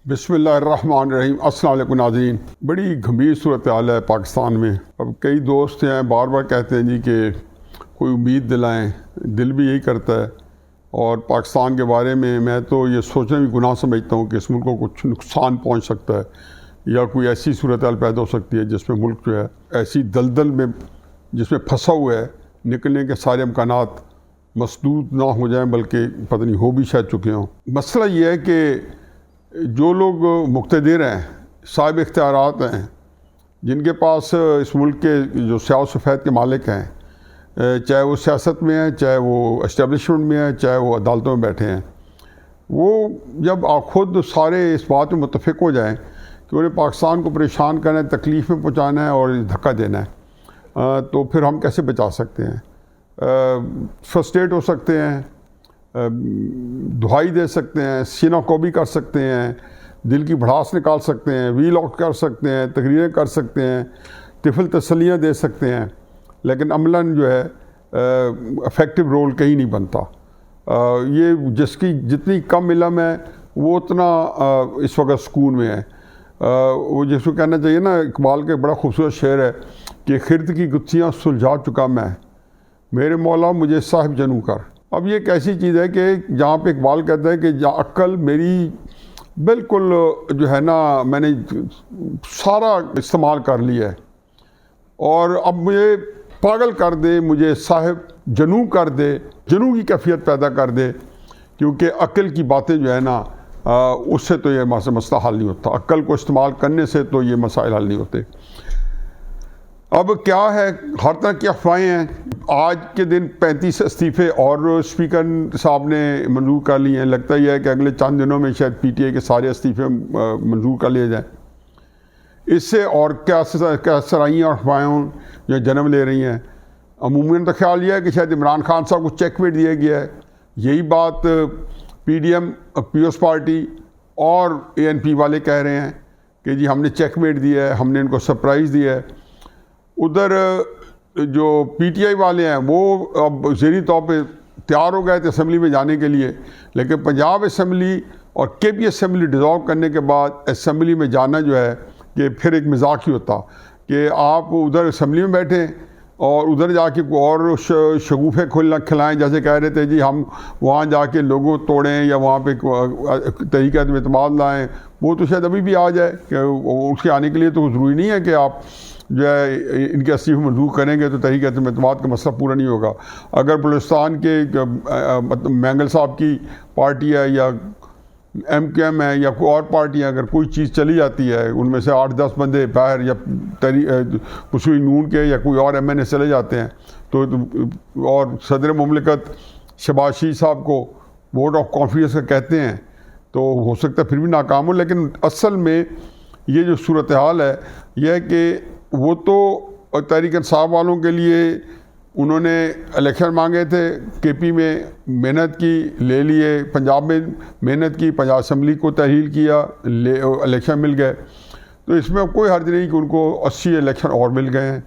بسم اللہ الرحمن الرحیم۔ السلام علیکم ناظرین۔ بڑی گھمیر صورتحال ہے پاکستان میں۔ اب کئی دوست ہیں بار بار کہتے ہیں جی کہ کوئی امید دلائیں، دل بھی یہی کرتا ہے، اور پاکستان کے بارے میں تو یہ سوچنا بھی گناہ سمجھتا ہوں کہ اس ملک کو کچھ نقصان پہنچ سکتا ہے یا کوئی ایسی صورتحال پیدا ہو سکتی ہے جس میں ملک جو ہے ایسی دلدل میں جس میں پھنسا ہوا ہے، نکلنے کے سارے امکانات مسدود نہ ہو جائیں بلکہ پتہ نہیں ہو بھی شاید چکے ہوں۔ مسئلہ یہ ہے کہ جو لوگ مقتدر ہیں، صاحب اختیارات ہیں، جن کے پاس اس ملک کے جو سیاہ و سفید کے مالک ہیں، چاہے وہ سیاست میں ہیں، چاہے وہ اسٹیبلشمنٹ میں ہیں، چاہے وہ عدالتوں میں بیٹھے ہیں، وہ جب خود سارے اس بات میں متفق ہو جائیں کہ انہیں پاکستان کو پریشان کرنا ہے، تکلیف میں پہنچانا ہے اور دھکا دینا ہے، تو پھر ہم کیسے بچا سکتے ہیں؟ فرسٹریٹ ہو سکتے ہیں، دہائی دے سکتے ہیں، سینہ کوبی کر سکتے ہیں، دل کی بھڑاس نکال سکتے ہیں، ویل آؤٹ کر سکتے ہیں، تقریریں کر سکتے ہیں، طفل تسلیاں دے سکتے ہیں، لیکن عملاً جو ہے افیکٹو رول کہیں نہیں بنتا۔ یہ جس کی جتنی کم علم ہے وہ اتنا اس وقت سکون میں ہے۔ وہ جس کو کہنا چاہیے نا، اقبال کا بڑا خوبصورت شعر ہے کہ خرد کی گتھیاں سلجھا چکا میں، میرے مولا مجھے صاحب جنوں کر۔ اب یہ ایک ایسی چیز ہے کہ جہاں پہ اقبال کہتا ہے کہ جہاں عقل میری بالکل جو ہے نا میں نے سارا استعمال کر لیا ہے اور اب مجھے پاگل کر دے، مجھے صاحب جنوں کر دے، جنوں کی کیفیت پیدا کر دے، کیونکہ عقل کی باتیں جو ہے نا اس سے تو یہ مسئلہ حل نہیں ہوتا، عقل کو استعمال کرنے سے تو یہ مسائل حل نہیں ہوتے۔ اب کیا ہے، ہر طرح کی افواہیں ہیں۔ آج کے دن 35 استعفے اور اسپیکر صاحب نے منظور کر لیے ہیں، لگتا یہ ہے کہ اگلے چند دنوں میں شاید پی ٹی آئی کے سارے استعفے منظور کر لیے جائیں۔ اس سے اور کیا سرائیاں اور افواہیں جو جنم لے رہی ہیں۔ عموماً تو خیال یہ ہے کہ شاید عمران خان صاحب کو چیک میٹ دیا گیا ہے، یہی بات P D M, Peoples Party اور اے این پی والے کہہ رہے ہیں کہ جی ہم نے چیک میٹ دیا ہے، ہم نے ان کو سرپرائز دیا ہے۔ ادھر جو پی ٹی آئی والے ہیں وہ اب ذہنی طور پہ تیار ہو گئے تھے اسمبلی میں جانے کے لیے، لیکن پنجاب اسمبلی اور کے پی اسمبلی ڈیزالو کرنے کے بعد اسمبلی میں جانا جو ہے کہ پھر ایک مذاق ہی ہوتا کہ آپ ادھر اسمبلی میں بیٹھیں اور ادھر جا کے کوئی اور شگوفے کھلائیں، جیسے کہہ رہے تھے جی ہم وہاں جا کے لوگوں توڑیں یا وہاں پہ تحریک عدم اعتماد لائیں۔ وہ تو شاید ابھی بھی آ جائے کہ اس کے آنے کے لیے تو ضروری نہیں ہے کہ آپ جو ہے ان کے استعفے منظور کریں گے تو تحریک عدم اعتماد کا مسئلہ پورا نہیں ہوگا۔ اگر بلوچستان کے مینگل صاحب کی پارٹی ہے یا ایم کیو ایم ہے یا کوئی اور پارٹی ہے، اگر کوئی چیز چلی جاتی ہے، ان میں سے 8-10 بندے باہر یا پسوئی نون کے یا کوئی اور ایم این اے چلے جاتے ہیں تو اور صدر مملکت شہباز شریف صاحب کو ووٹ آف کانفیڈنس کا کہتے ہیں تو ہو سکتا ہے پھر بھی ناکام ہو۔ لیکن اصل میں یہ جو صورتحال ہے یہ ہے کہ وہ تو تحریک انصاف والوں کے لیے انہوں نے الیکشن مانگے تھے، کے پی میں محنت کی، لے لیے، پنجاب میں محنت کی، پنجاب اسمبلی کو تحلیل کیا، الیکشن مل گئے، تو اس میں کوئی حرج نہیں کہ ان کو 80 الیکشن اور مل گئے ہیں۔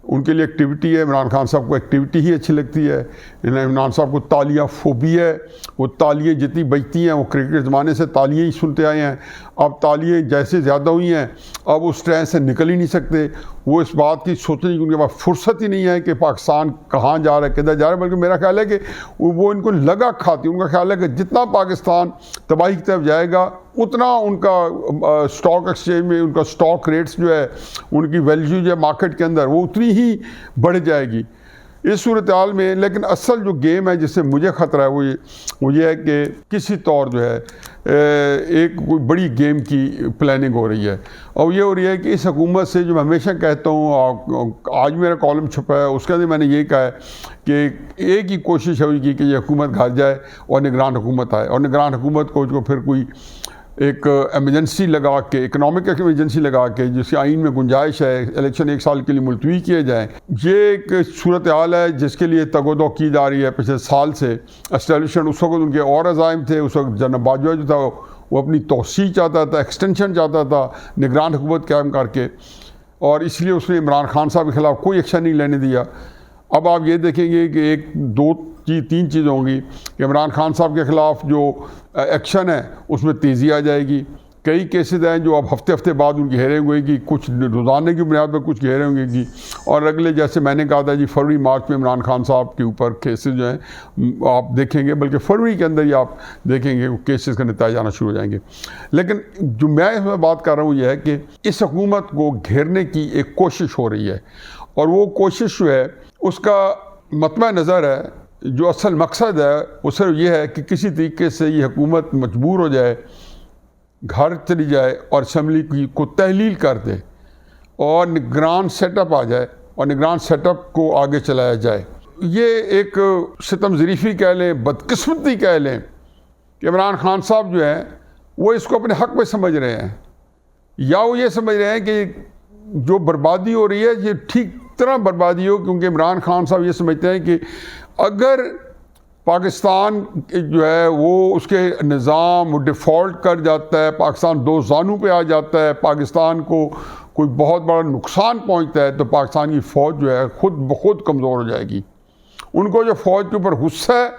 ان کے لیے ایکٹیویٹی ہے، عمران خان صاحب کو ایکٹیویٹی ہی اچھی لگتی ہے، عمران صاحب کو تالیاں فوبی ہے، وہ تالیاں جتنی بجتی ہیں وہ کرکٹ کے زمانے سے تالیاں ہی سنتے آئے ہیں، اب تالیاں جیسے زیادہ ہوئی ہیں اب اس ٹرین سے نکل ہی نہیں سکتے۔ وہ اس بات کی سوچنے کی ان کے پاس فرصت ہی نہیں ہے کہ پاکستان کہاں جا رہا ہے، کدھر جا رہا ہے، بلکہ میرا خیال ہے کہ وہ ان کو لگا کھاتی، ان کا خیال ہے کہ جتنا پاکستان تباہی کی طرف جائے گا اتنا ان کا اسٹاک ایکسچینج میں ان کا اسٹاک ریٹس جو ہے، ان کی ویلیو جو ہے مارکیٹ کے اندر وہ اتنی ہی بڑھ جائے گی اس صورتحال میں۔ لیکن اصل جو گیم ہے جس سے مجھے خطرہ ہے وہ یہ ہے کہ کسی طور جو ہے ایک کوئی بڑی گیم کی پلاننگ ہو رہی ہے، اور یہ ہو رہی ہے کہ اس حکومت سے، جو میں ہمیشہ کہتا ہوں، آج میرا کالم چھپا ہے اس کے اندر میں نے یہی کہا ہے کہ ایک ہی کوشش ہوئی کی کہ یہ حکومت گھر جائے اور نگران حکومت آئے، اور نگران حکومت کو پھر کوئی ایک ایمرجنسی لگا کے، اکنامک ایمرجنسی لگا کے، جس کے آئین میں گنجائش ہے الیکشن 1 سال کے لیے ملتوی کیے جائیں۔ یہ ایک صورتحال ہے جس کے لیے تگ و دو کی جا رہی ہے پچھلے سال سے۔ اسٹیبلشمنٹ اس وقت ان کے اور عزائم تھے، اس وقت جنرل باجوہ جو تھا وہ اپنی توسیع چاہتا تھا، ایکسٹینشن چاہتا تھا نگران حکومت قائم کر کے، اور اس لیے اس نے عمران خان صاحب کے خلاف کوئی ایکشن نہیں لینے دیا۔ اب آپ یہ دیکھیں گے کہ ایک دو تین چیزیں ہوں گی کہ عمران خان صاحب کے خلاف جو ایکشن ہے اس میں تیزی آ جائے گی، کئی کیسز ہیں جو اب ہفتے ہفتے بعد ان کی ہیئرنگ ہوئے گی، کچھ روزانہ کی بنیاد پر کچھ ہیئرنگ ہوئے گی، اور اگلے جیسے میں نے کہا تھا جی فروری مارچ میں عمران خان صاحب کے اوپر کیسز جو ہیں آپ دیکھیں گے، بلکہ فروری کے اندر ہی آپ دیکھیں گے کیسز کا نتائج آنا شروع ہو جائیں گے۔ لیکن جو میں اس میں بات کر رہا ہوں یہ ہے کہ اس حکومت کو گھیرنے کی ایک کوشش ہو رہی ہے، اور وہ کوشش جو ہے اس کا مطمع نظر ہے، جو اصل مقصد ہے وہ صرف یہ ہے کہ کسی طریقے سے یہ حکومت مجبور ہو جائے، گھر چلی جائے اور اسمبلی کو تحلیل کر دے، اور نگران سیٹ اپ آ جائے، اور نگران سیٹ اپ کو آگے چلایا جائے۔ یہ ایک ستم ظریفی کہہ لیں، بدقسمتی کہہ لیں کہ عمران خان صاحب جو ہیں وہ اس کو اپنے حق میں سمجھ رہے ہیں، یا وہ یہ سمجھ رہے ہیں کہ جو بربادی ہو رہی ہے یہ ٹھیک طرح بربادی ہو، کیونکہ عمران خان صاحب یہ سمجھتے ہیں کہ اگر پاکستان جو ہے وہ اس کے نظام وہ ڈیفالٹ کر جاتا ہے، پاکستان دو زانوں پہ آ جاتا ہے، پاکستان کو کوئی بہت بڑا نقصان پہنچتا ہے، تو پاکستان کی فوج جو ہے خود بخود کمزور ہو جائے گی۔ ان کو جو فوج کے اوپر غصہ ہے،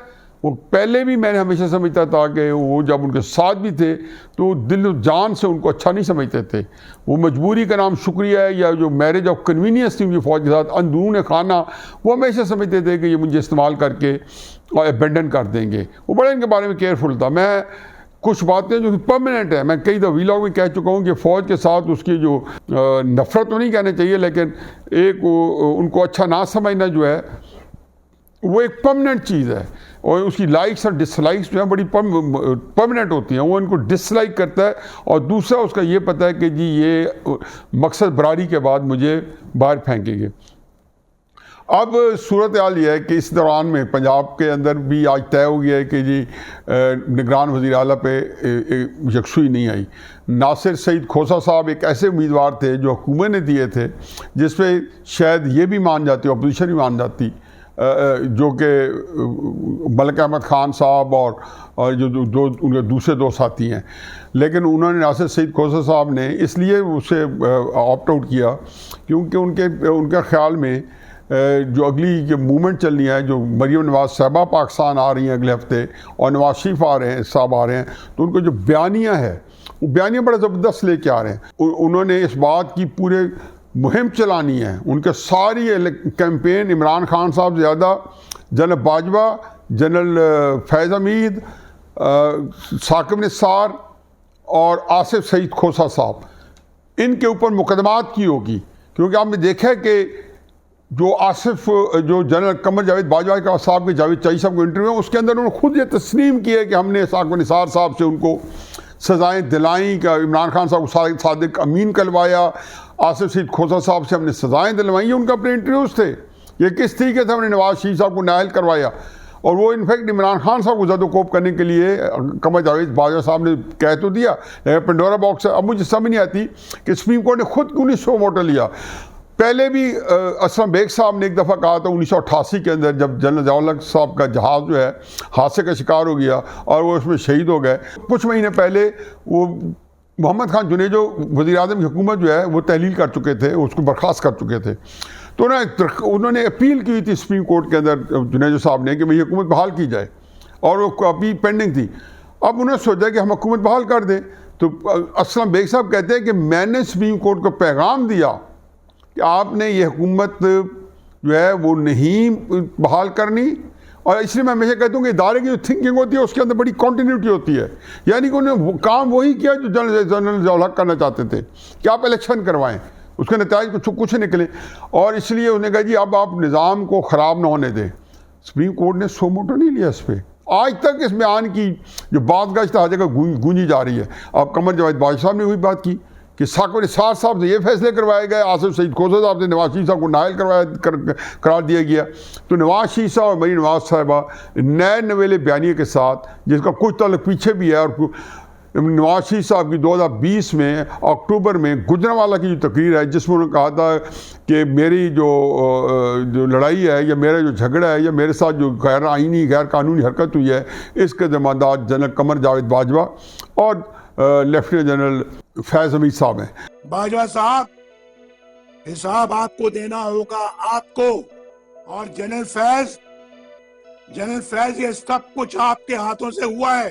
وہ پہلے بھی میں نے ہمیشہ سمجھتا تھا کہ وہ جب ان کے ساتھ بھی تھے تو دل و جان سے ان کو اچھا نہیں سمجھتے تھے، وہ مجبوری کا نام شکریہ ہے، یا جو میرج آف کنوینئنس تھی ان کی فوج کے ساتھ اندرون خانہ، وہ ہمیشہ سمجھتے تھے کہ یہ مجھے استعمال کر کے اور ابینڈن کر دیں گے۔ وہ بڑے ان کے بارے میں کیئرفل تھا۔ میں کچھ باتیں جو پرماننٹ ہیں، میں کئی دفعہ ویلاگ میں کہہ چکا ہوں کہ فوج کے ساتھ اس کی جو نفرت تو نہیں کہنا چاہیے، لیکن ایک ان کو اچھا نہ سمجھنا جو ہے وہ ایک پرماننٹ چیز ہے، اور اس کی لائکس اور ڈس لائکس جو ہیں بڑی پرماننٹ ہوتی ہیں۔ وہ ان کو ڈس لائک کرتا ہے، اور دوسرا اس کا یہ پتہ ہے کہ جی یہ مقصد براری کے بعد مجھے باہر پھینکیں گے۔ اب صورتحال یہ ہے کہ اس دوران میں پنجاب کے اندر بھی آج طے ہو گیا ہے کہ جی نگران وزیر اعلیٰ پہ یکسوئی نہیں آئی۔ ناصر سعید کھوسہ صاحب ایک ایسے امیدوار تھے جو حکومت نے دیے تھے، جس پہ شاید یہ بھی مان جاتی، اپوزیشن بھی مان جاتی، جو کہ ملک احمد خان صاحب اور جو ان کے دوسرے دو ساتھی ہیں، لیکن انہوں نے ناصر سعید کھوسہ صاحب نے اس لیے اسے آپٹ آؤٹ کیا کیونکہ ان کے خیال میں جو اگلی جو موومنٹ چلنی ہے، جو مریم نواز صاحبہ پاکستان آ رہی ہیں اگلے ہفتے، اور نواز شریف صاحب آ رہے ہیں، تو ان کو جو بیانیہ ہے وہ بیانیہ بڑا زبردست لے کے آ رہے ہیں۔ انہوں نے اس بات کی پورے مہم چلانی ہے، ان کے ساری کیمپین عمران خان صاحب زیادہ، جنرل باجوہ، جنرل فیض حمید، ثاقب نثار اور آصف سعید کھوسہ صاحب، ان کے اوپر مقدمات کی ہوگی، کیونکہ آپ نے دیکھا ہے کہ جو جنرل قمر جاوید باجوہ صاحب کے جاوید چائی صاحب کو انٹرویو، اس کے اندر انہوں نے خود یہ تسلیم کیا کہ ہم نے ثاقب نثار صاحب سے ان کو سزائیں دلائیں، کہ عمران خان صاحب کو صادق امین کلوایا، آصف سعید کھوسہ صاحب سے ہم نے سزائیں دلوائیں، یہ ان کا اپنے انٹرویوز تھے۔ یہ کس طریقے سے ہم نے نواز شریف صاحب کو نائل کروایا، اور وہ انفیکٹ عمران خان صاحب کو زد و کوب کرنے کے لیے قمر جاوید باجوہ صاحب نے کہہ تو دیا، لیکن پنڈورا باکس ہے۔ اب مجھے سمجھ نہیں آتی کہ سپریم کورٹ نے خود کیوں نہیں سو موٹو لیا۔ پہلے بھی اسلم بیگ صاحب نے ایک دفعہ کہا تھا 1988 کے اندر، جب جنرل ضیاء الحق صاحب کا جہاز جو ہے حادثے کا شکار ہو گیا اور وہ اس میں شہید ہو گئے، کچھ مہینے پہلے وہ محمد خان جنیجو وزیر اعظم کی حکومت جو ہے وہ تحلیل کر چکے تھے، اس کو برخاست کر چکے تھے، تو انہوں نے اپیل کی تھی سپریم کورٹ کے اندر جنیجو صاحب نے کہ یہ حکومت بحال کی جائے، اور وہ اپیل پینڈنگ تھی۔ اب انہوں نے سوچا کہ ہم حکومت بحال کر دیں، تو اسلم بیگ صاحب کہتے ہیں کہ میں نے سپریم کورٹ کو پیغام دیا کہ آپ نے یہ حکومت جو ہے وہ نہیں بحال کرنی، اور اس لیے میں ہمیشہ کہتا ہوں کہ ادارے کی جو تھنکنگ ہوتی ہے اس کے اندر بڑی کنٹینیوٹی ہوتی ہے، یعنی کہ انہوں نے کام وہی کیا جو جنرل ضیاء الحق کرنا چاہتے تھے کہ آپ الیکشن کروائیں، اس کے نتائج کچھ نکلے، اور اس لیے انہوں نے کہا جی اب آپ نظام کو خراب نہ ہونے دیں۔ سپریم کورٹ نے سو موٹو نہیں لیا اس پہ، آج تک اس بیان کی جو بات گشت ہر جگہ گونجی جا رہی ہے۔ اب قمر جاوید باجوہ صاحب نے وہی بات کی کہ ثاقب نثار صاحب سے یہ فیصلے کروائے گئے، آصف سعید کھوسہ صاحب سے نواز شریف صاحب کو نائل قرار دیا گیا، تو نواز شریف صاحب اور مریم نواز صاحبہ نئے نویلے بیانیے کے ساتھ، جس کا کچھ تعلق پیچھے بھی ہے، اور نواز شریف صاحب کی 2020 میں اکتوبر میں گجرانوالہ کی جو تقریر ہے، جس میں انہوں نے کہا تھا کہ میری جو لڑائی ہے یا میرا جو جھگڑا ہے یا میرے ساتھ جو غیر آئینی غیر قانونی حرکت ہوئی ہے، اس کے ذمہ دار جنرل قمر جاوید باجوہ اور لیفٹیننٹ جنرل فیض حمید صاحب ہیں۔ باجوہ صاحب، حساب آپ کو دینا ہوگا، آپ کو اور جنرل فیض، یہ سب کچھ آپ کے ہاتھوں سے ہوا ہے۔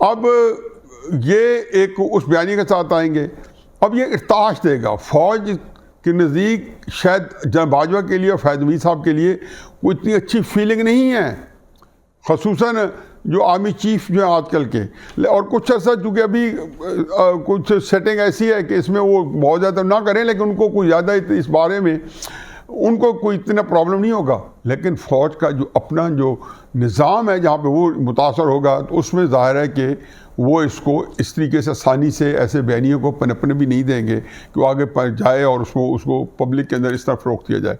اب یہ ایک اس بیانیے کے ساتھ آئیں گے. اب یہ ارتاش دے گا فوج کے نزدیک. شاید جناب باجوہ کے لیے اور فیض حمید صاحب کے لیے وہ اتنی اچھی فیلنگ نہیں ہے، خصوصاً جو آرمی چیف جو ہیں آج کل کے. اور کچھ عرصہ چونکہ ابھی کچھ سیٹنگ ایسی ہے کہ اس میں وہ بہت زیادہ نہ کریں، لیکن ان کو کوئی زیادہ اس بارے میں ان کو کوئی اتنا پرابلم نہیں ہوگا. لیکن فوج کا جو اپنا جو نظام ہے جہاں پہ وہ متاثر ہوگا، تو اس میں ظاہر ہے کہ وہ اس کو اس طریقے سے آسانی سے ایسے بیانیوں کو پنپنے بھی نہیں دیں گے کہ وہ آگے جائے اور اس کو پبلک کے اندر اس طرح فروخت کیا جائے.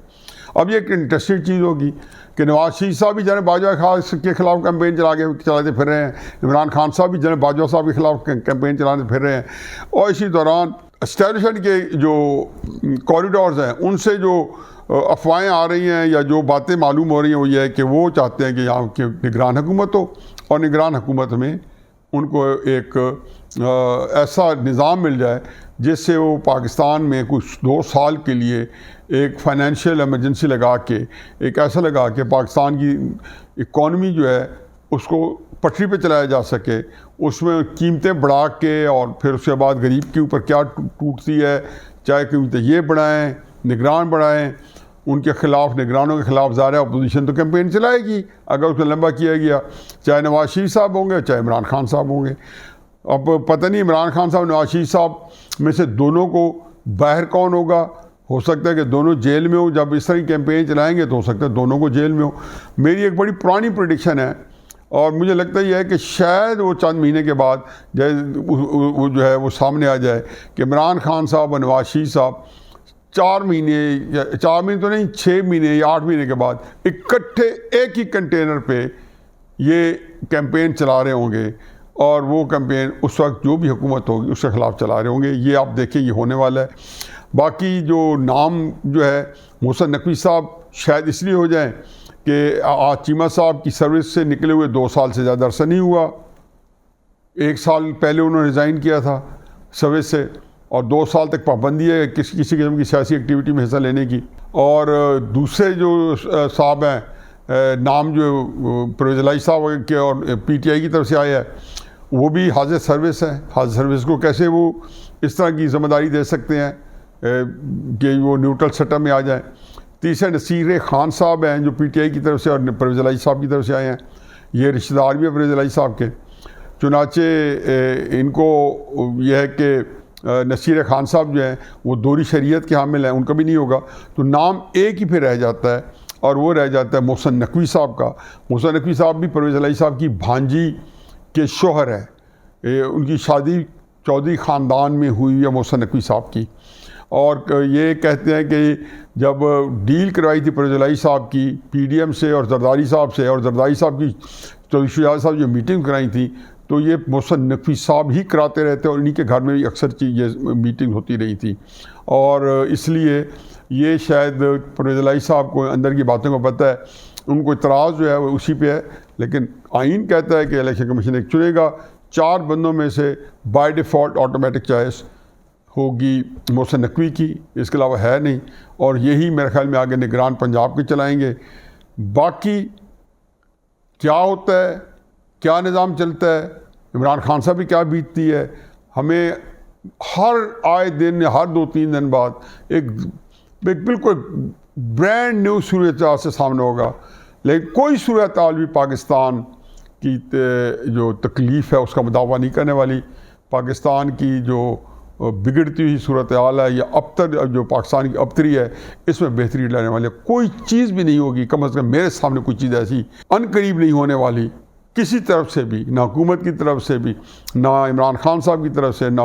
اب یہ ایک انٹرسٹنگ چیز ہوگی کہ نواز شریف صاحب بھی جناب باجوہ کے خلاف کیمپین چلاتے پھر رہے ہیں، عمران خان صاحب بھی جناب باجوہ صاحب کے خلاف کیمپین چلاتے پھر رہے ہیں. اور اسی دوران اسٹیبلشمنٹ کے جو کوریڈورز ہیں ان سے جو افواہیں آ رہی ہیں یا جو باتیں معلوم ہو رہی ہیں وہ یہ ہے کہ وہ چاہتے ہیں کہ یہاں کی نگران حکومت ہو، اور نگران حکومت میں ان کو ایک ایسا نظام مل جائے جس سے وہ پاکستان میں کچھ 2 سال کے لیے ایک فائنینشیل ایمرجنسی لگا کے، ایک ایسا لگا کے پاکستان کی اکانومی جو ہے اس کو پٹری پہ چلایا جا سکے. اس میں قیمتیں بڑھا کے اور پھر اس کے بعد غریب کے اوپر کیا ٹوٹتی ہے، چاہے قیمتیں یہ بڑھائیں، نگران بڑھائیں، ان کے خلاف نگرانوں کے خلاف ظاہر ہے اپوزیشن تو کیمپین چلائے گی اگر اس کو لمبا کیا گیا، چاہے نواز شریف صاحب ہوں گے چاہے عمران خان صاحب ہوں گے. اب پتہ نہیں عمران خان صاحب نواز شریف صاحب میں سے دونوں کو باہر کون ہوگا. ہو سکتا ہے کہ دونوں جیل میں ہوں. جب اس طرح کی کیمپین چلائیں گے تو ہو سکتا ہے دونوں کو جیل میں ہوں. میری ایک بڑی پرانی پریڈکشن ہے اور مجھے لگتا یہ ہے کہ شاید وہ چند مہینے کے بعد وہ جو ہے وہ سامنے آ جائے کہ عمران خان صاحب اور نواز شریف صاحب 4 مہینے تو نہیں 6 مہینے یا 8 مہینے کے بعد اکٹھے ایک ہی کنٹینر پہ یہ کیمپین چلا رہے ہوں گے، اور وہ کیمپین اس وقت جو بھی حکومت ہوگی اس کے خلاف چلا رہے ہوں گے. یہ آپ دیکھیں یہ ہونے والا ہے. باقی جو نام جو ہے محسن نقوی صاحب شاید اس لیے ہو جائیں کہ چیمہ صاحب کی سروس سے نکلے ہوئے 2 سال سے زیادہ عرصہ نہیں ہوا. 1 سال پہلے انہوں نے ریزائن کیا تھا سروس سے، اور 2 سال تک پابندی ہے کسی قسم کی سیاسی ایکٹیویٹی میں حصہ لینے کی. اور دوسرے جو صاحب ہیں نام جو پرویز الہی صاحب کے اور پی ٹی آئی کی طرف سے آیا ہے، وہ بھی حاضر سروس ہے. حاضر سروس کو کیسے وہ اس طرح کی ذمہ داری دے سکتے ہیں کہ وہ نیوٹرل سیٹ اپ میں آ جائیں. تیسرے نصیر خان صاحب ہیں جو پی ٹی آئی کی طرف سے اور پرویز الہی صاحب کی طرف سے آئے ہیں. یہ رشتہ دار بھی ہیں پرویز الہی صاحب کے. چنانچہ ان کو یہ ہے کہ نصیر خان صاحب جو ہیں وہ دوہری شریعت کے حامل ہیں، ان کا بھی نہیں ہوگا. تو نام ایک ہی پھر رہ جاتا ہے، اور وہ رہ جاتا ہے محسن نقوی صاحب کا. محسن نقوی صاحب بھی پرویز الہی صاحب کی بھانجی کے شوہر ہیں. ان کی شادی چودھری خاندان میں ہوئی ہے محسن نقوی صاحب کی. اور یہ کہتے ہیں کہ جب ڈیل کروائی تھی پرویز الہی صاحب کی پی ڈی ایم سے اور زرداری صاحب سے، اور زرداری صاحب کی چودھری شجاعت صاحب جو میٹنگ کرائی تھی، تو یہ محسن نقوی صاحب ہی کراتے رہتے، اور انہی کے گھر میں بھی اکثر یہ میٹنگ ہوتی رہی تھی. اور اس لیے یہ شاید پرویز الہی صاحب کو اندر کی باتوں کو پتہ ہے. ان کو اعتراض جو ہے وہ اسی پہ ہے. لیکن آئین کہتا ہے کہ الیکشن کمیشن ایک چنے گا، 4 بندوں میں سے بائی ڈیفالٹ آٹومیٹک چوائس ہوگی محسن نقوی کی، اس کے علاوہ ہے نہیں. اور یہی میرے خیال میں آگے نگران پنجاب کے چلائیں گے. باقی کیا ہوتا ہے، کیا نظام چلتا ہے، عمران خان صاحب بھی کیا بیتتی ہے، ہمیں ہر آئے دن ہر 2-3 دن بعد ایک بالکل برینڈ نیو صورتحال سے سامنے ہوگا. لیکن کوئی صورتحال بھی پاکستان کی جو تکلیف ہے اس کا مداوع نہیں کرنے والی. پاکستان کی جو بگڑتی ہوئی صورتحال ہے یا ابتر جو پاکستان کی ابتری ہے، اس میں بہتری لانے والی کوئی چیز بھی نہیں ہوگی. کم از کم میرے سامنے کوئی چیز ایسی ان قریب نہیں ہونے والی کسی طرف سے بھی، نہ حکومت کی طرف سے بھی، نہ عمران خان صاحب کی طرف سے، نہ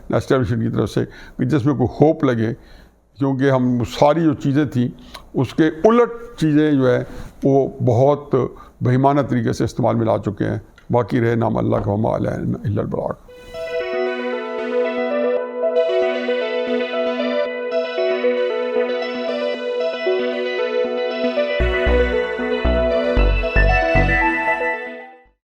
اسٹیبلشمنٹ کی طرف سے، جس میں کوئی ہوپ لگے. کیونکہ ہم ساری جو چیزیں تھیں اس کے الٹ چیزیں جو ہے وہ بہت بہیمانہ طریقے سے استعمال میں لا چکے ہیں. باقی رہے نام اللہ کا وما علینا الا البلاغ.